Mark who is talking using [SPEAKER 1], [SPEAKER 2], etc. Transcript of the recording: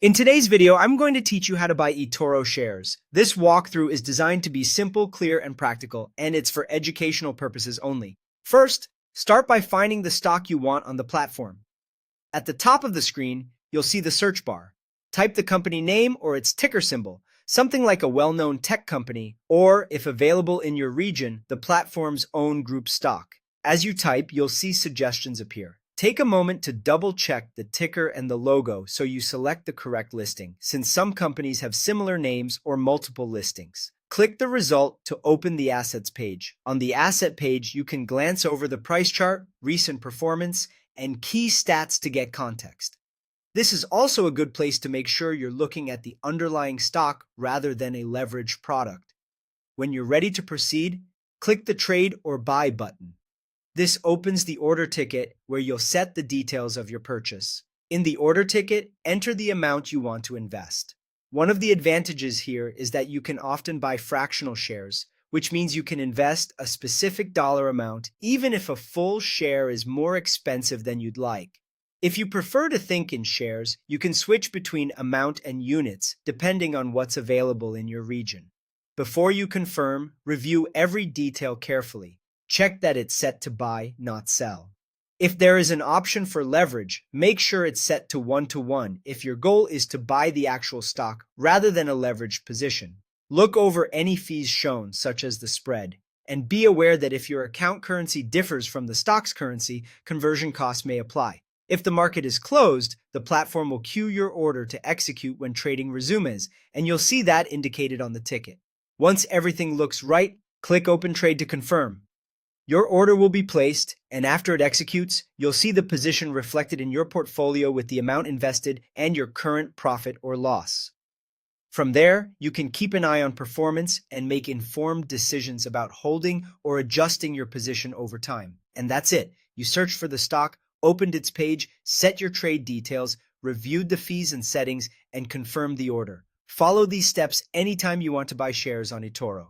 [SPEAKER 1] In today's video, I'm going to teach you how to buy eToro shares. This walkthrough is designed to be simple, clear, and practical, and it's for educational purposes only. First, start by finding the stock you want on the platform. At the top of the screen, you'll see the search bar. Type the company name or its ticker symbol, something like a well-known tech company, or, if available in your region, the platform's own group stock. As you type, you'll see suggestions appear. Take a moment to double-check the ticker and the logo so you select the correct listing, since some companies have similar names or multiple listings. Click the result to open the assets page. On the asset page, you can glance over the price chart, recent performance, and key stats to get context. This is also a good place to make sure you're looking at the underlying stock rather than a leveraged product. When you're ready to proceed, click the Trade or Buy button. This opens the order ticket where you'll set the details of your purchase. In the order ticket, enter the amount you want to invest. One of the advantages here is that you can often buy fractional shares, which means you can invest a specific dollar amount even if a full share is more expensive than you'd like. If you prefer to think in shares, you can switch between amount and units depending on what's available in your region. Before you confirm, review every detail carefully. Check that it's set to buy, not sell. If there is an option for leverage, make sure it's set to 1-to-1 if your goal is to buy the actual stock rather than a leveraged position. Look over any fees shown, such as the spread, and be aware that if your account currency differs from the stock's currency, conversion costs may apply. If the market is closed, the platform will queue your order to execute when trading resumes, and you'll see that indicated on the ticket. Once everything looks right, click Open Trade to confirm. Your order will be placed, and after it executes, you'll see the position reflected in your portfolio with the amount invested and your current profit or loss. From there, you can keep an eye on performance and make informed decisions about holding or adjusting your position over time. And that's it. You searched for the stock, opened its page, set your trade details, reviewed the fees and settings, and confirmed the order. Follow these steps anytime you want to buy shares on eToro.